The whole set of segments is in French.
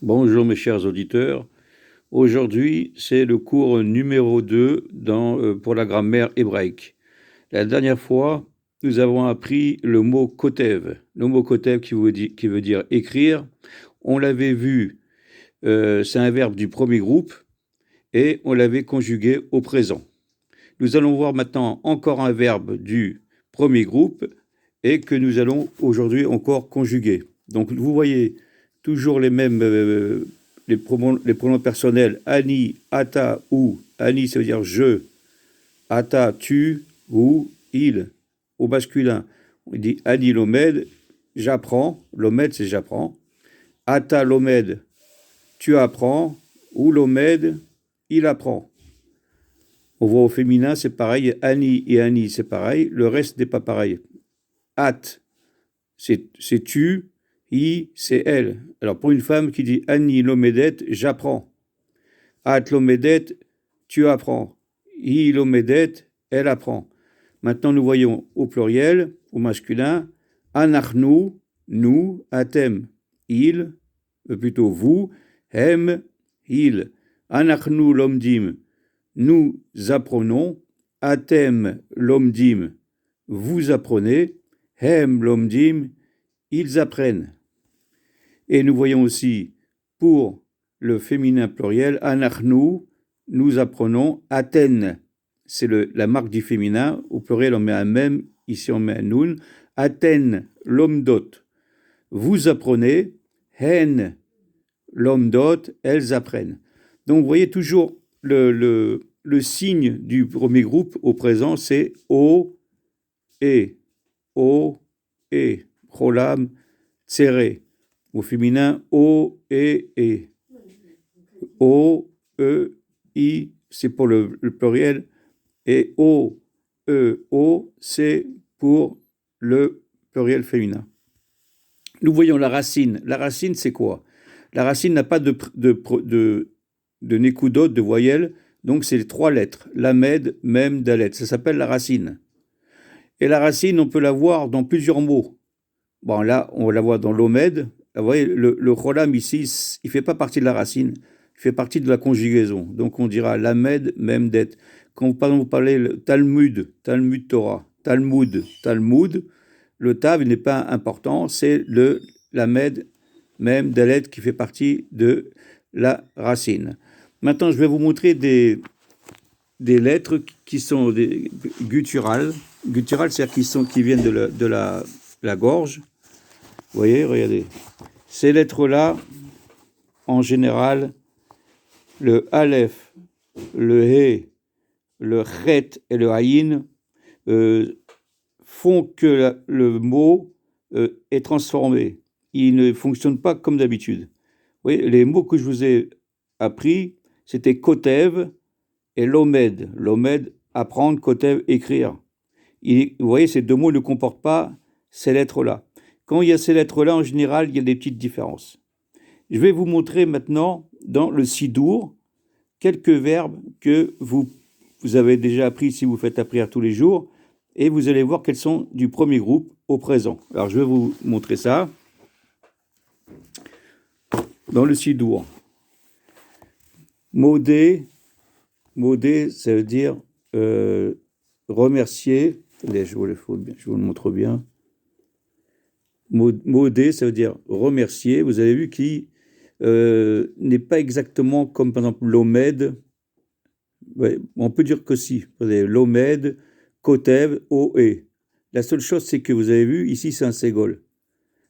Bonjour mes chers auditeurs. Aujourd'hui, c'est le cours numéro 2 pour la grammaire hébraïque. La dernière fois, nous avons appris le mot kotev. Le mot kotev qui veut dire écrire. On l'avait vu, c'est un verbe du premier groupe et on l'avait conjugué au présent. Nous allons voir maintenant encore un verbe du premier groupe et que nous allons aujourd'hui encore conjuguer. Donc vous voyez toujours les mêmes les pronoms personnels ani, ata, ou. Ani, ça veut dire je. Ata, tu, ou, il. Au masculin, on dit ani lomed, j'apprends. Lomed, c'est j'apprends. Ata lomed, tu apprends. Ou lomed, il apprend. On voit au féminin, c'est pareil. Ani et ani, c'est pareil. Le reste n'est pas pareil. At, c'est tu. I, c'est elle. Alors pour une femme qui dit Anni lomedet, j'apprends. At lomedet, tu apprends. I lomedet, elle apprend. Maintenant nous voyons au pluriel, au masculin, anachnu, nous, atem, il, plutôt vous, hem, il. Anachnu lomdim, nous apprenons. Atem lomdim, vous apprenez. Hem lomdim, ils apprennent. Et nous voyons aussi, pour le féminin pluriel, anachnu, nous apprenons. Aten, c'est la marque du féminin. Au pluriel, on met un même, ici on met un nun. Aten, lomdot, vous apprenez. Hen, lomdot, elles apprennent. Donc vous voyez toujours le signe du premier groupe au présent, c'est o, et. O, et. Cholam, tsere. Au féminin, O, et. O, E, I, c'est pour le pluriel. Et O, E, O, c'est pour le pluriel féminin. Nous voyons la racine. La racine, c'est quoi? La racine n'a pas de nécoudot, de voyelle. Donc, c'est les trois lettres. Lamed, mem, dalet. Ça s'appelle la racine. Et la racine, on peut la voir dans plusieurs mots. Bon, là, on la voit dans l'omed. Vous voyez, le cholam ici, il ne fait pas partie de la racine, il fait partie de la conjugaison. Donc, on dira lamed, memdet. Quand par exemple, vous parlez le Talmud, Talmud Torah, Talmud, le tav n'est pas important, c'est le lamed, mem, dalet qui fait partie de la racine. Maintenant, je vais vous montrer des lettres qui sont des gutturales. Gutturales, c'est-à-dire qui viennent de la gorge. Vous voyez, regardez. Ces lettres-là, en général, le Aleph, le He, le Chet et le Aïn font que le mot est transformé. Il ne fonctionne pas comme d'habitude. Vous voyez, les mots que je vous ai appris, c'était Kotev et Lomed. Lomed, apprendre, Kotev, écrire. Vous voyez, ces deux mots ne comportent pas ces lettres-là. Quand il y a ces lettres-là, en général, il y a des petites différences. Je vais vous montrer maintenant, dans le Sidour, quelques verbes que vous avez déjà appris si vous faites la prière tous les jours, et vous allez voir quels sont du premier groupe au présent. Alors, je vais vous montrer ça. Dans le Sidour, Modé, ça veut dire remercier. Attendez, je vous le montre bien. Modé, ça veut dire remercier. Vous avez vu qui n'est pas exactement comme par exemple l'omed. Ouais, on peut dire que si. Vous avez l'omed, kotev, oe. La seule chose, c'est que vous avez vu, ici, c'est un ségol.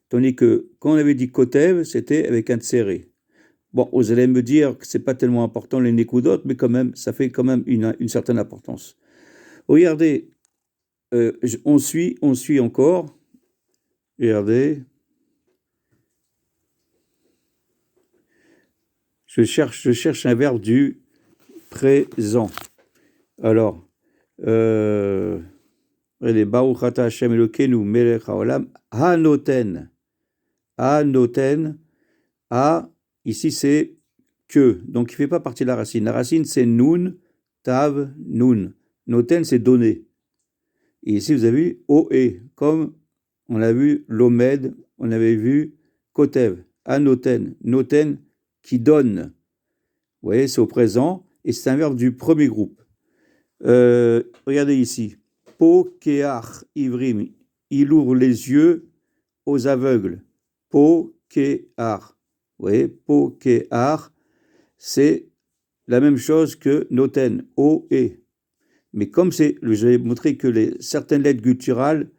Tandis que quand on avait dit kotev, c'était avec un tséré. Bon, vous allez me dire que c'est pas tellement important les nékoudot, mais quand même, ça fait quand même une certaine importance. Regardez, on suit encore. Regardez. Je cherche un verbe du présent. Alors, les Baruch ata Hashem Elokeinu melech haolam hanoten. Hanoten. A, ici c'est que. Donc il ne fait pas partie de la racine. La racine c'est nun, tav, nun. Noten c'est donner. Et ici vous avez vu oe. Comme on a vu l'omed, on avait vu kotev. Anoten. Noten, qui donne. Vous voyez, c'est au présent, et c'est un verbe du premier groupe. Regardez ici. Pokeach ivrim, il ouvre les yeux aux aveugles. Pokeach. Vous voyez, Pokeach, c'est la même chose que noten, O-E. Mais comme j'ai montré que certaines lettres gutturales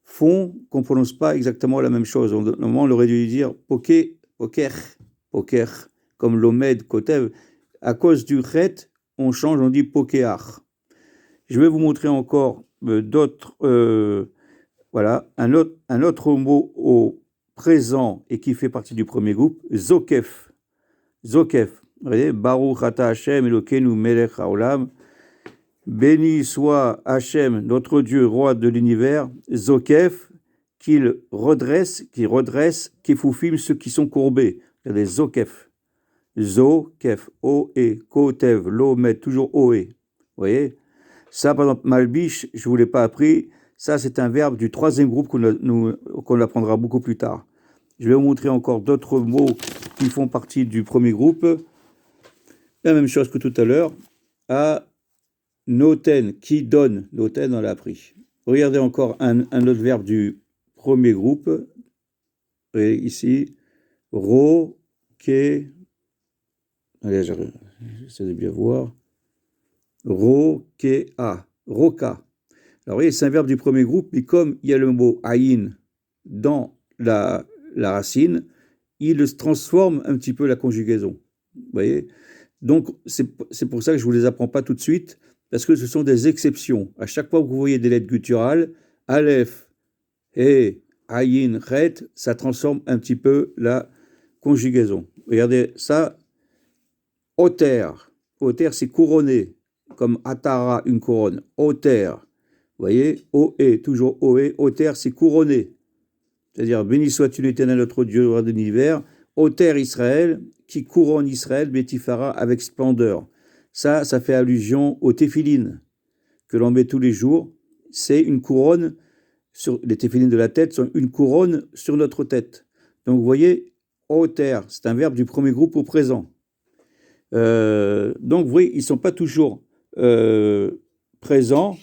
font qu'on ne prononce pas exactement la même chose. Normalement, on aurait dû dire poker, comme l'omed, kotev. À cause du chet, on change, on dit pokeach. Je vais vous montrer encore d'autres, voilà, un autre mot au présent et qui fait partie du premier groupe, zokef. Zokef. Vous voyez, Baruch ata Hashem Elokeinu melech haolam. Béni soit Hachem, notre Dieu, roi de l'univers, Zokef, qui redresse, Kefoufim, ceux qui sont courbés. Regardez, Zokef. Zokef, O-E, Kotev, Lomet, toujours O-E. Vous voyez? Ça, par exemple, Malbish, je ne vous l'ai pas appris, ça c'est un verbe du troisième groupe qu'on apprendra beaucoup plus tard. Je vais vous montrer encore d'autres mots qui font partie du premier groupe. La même chose que tout à l'heure. À Noten, qui donne, Noten, on l'a appris. Regardez encore un autre verbe du premier groupe. Et ici, Ro, Ke, allez, j'essaie de bien voir. Ro, Ke, A, Roka. Alors, vous voyez, c'est un verbe du premier groupe, mais comme il y a le mot Aïn dans la racine, il se transforme un petit peu la conjugaison. Vous voyez? Donc, c'est pour ça que je ne vous les apprends pas tout de suite, parce que ce sont des exceptions. À chaque fois que vous voyez des lettres gutturales, Aleph, He, Ayin, Chet, ça transforme un petit peu la conjugaison. Regardez ça, Oter. Oter, c'est couronné, comme Atara, une couronne. Oter. Vous voyez, O-E, toujours O-E. Oter, c'est couronné. C'est-à-dire, béni soit-tu l'Éternel, notre Dieu, roi de l'univers. Oter Israël, qui couronne Israël, Bétifara, avec splendeur. Ça fait allusion aux téphilines que l'on met tous les jours. C'est une couronne, les téphilines de la tête sont une couronne sur notre tête. Donc vous voyez, Oter, c'est un verbe du premier groupe au présent. Donc vous voyez, ils ne sont pas toujours présents,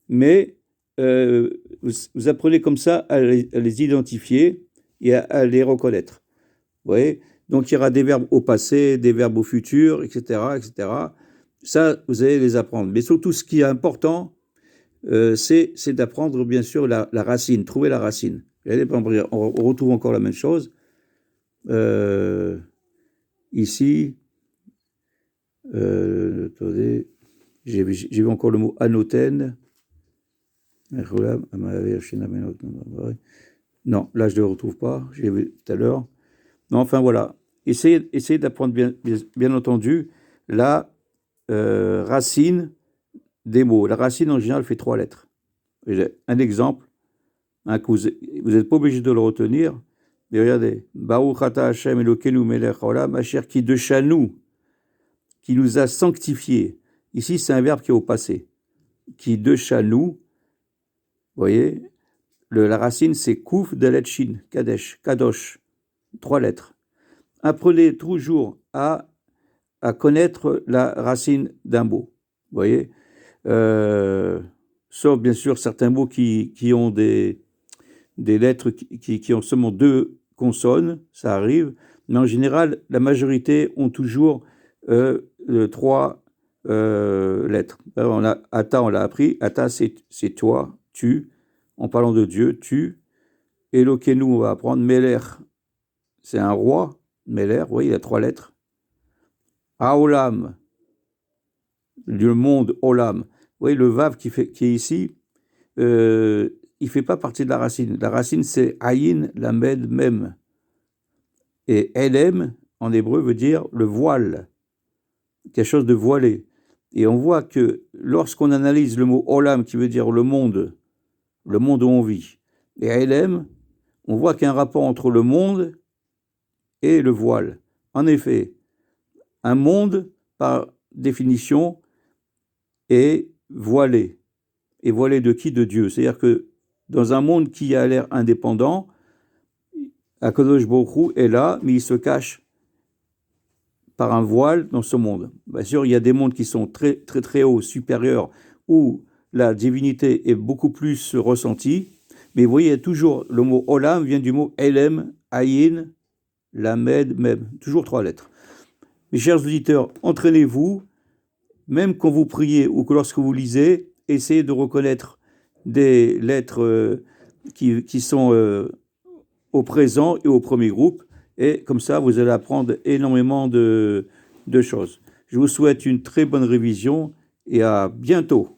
mais vous apprenez comme ça à les identifier et à les reconnaître. Vous voyez? Donc il y aura des verbes au passé, des verbes au futur, etc., etc. Ça, vous allez les apprendre. Mais surtout, ce qui est important, c'est d'apprendre, bien sûr, la racine, trouver la racine. On retrouve encore la même chose. Ici, attendez, j'ai vu encore le mot anoten. Non, là, je ne le retrouve pas. J'ai vu tout à l'heure. Non, enfin, voilà. Essayez d'apprendre, bien entendu, la racine des mots. La racine, en général, fait 3 lettres. Un exemple, que vous n'êtes pas obligé de le retenir, mais regardez. Baruch ata Hashem Elokeinu melech haolam, Asher qui de chanou, qui nous a sanctifiés. Ici, c'est un verbe qui est au passé. Qui de chanou, vous voyez, la racine, c'est Kouf Dalet Shin, Kadesh, Kadosh, 3 lettres. Apprenez toujours à connaître la racine d'un mot. Vous voyez, sauf bien sûr certains mots qui ont des lettres qui ont seulement 2 consonnes, ça arrive, mais en général, la majorité ont toujours 3 lettres. Alors, Ata, on l'a appris. Ata, c'est toi, tu. En parlant de Dieu, tu. Elokeinu, on va apprendre. Meler, c'est un roi. Meler, oui, il a 3 lettres. Haolam, le monde, Olam. Vous voyez, le vav qui est ici, il ne fait pas partie de la racine. La racine, c'est Ayin, la med, même. Et Elem, en hébreu, veut dire le voile, quelque chose de voilé. Et on voit que lorsqu'on analyse le mot Olam, qui veut dire le monde où on vit, et Elem, on voit qu'il y a un rapport entre le monde et le voile. En effet, un monde, par définition, est voilé. Et voilé de qui? De Dieu. C'est-à-dire que dans un monde qui a l'air indépendant, Akadosh Baruch Hu est là, mais il se cache par un voile dans ce monde. Bien sûr, il y a des mondes qui sont très, très, très hauts, supérieurs, où la divinité est beaucoup plus ressentie. Mais vous voyez, toujours, le mot Olam vient du mot Elem, Ayin, Lamed, Mem. Toujours 3 lettres. Mes chers auditeurs, entraînez-vous, même quand vous priez ou que lorsque vous lisez, essayez de reconnaître des lettres qui sont au présent et au premier groupe. Et comme ça, vous allez apprendre énormément de choses. Je vous souhaite une très bonne révision et à bientôt.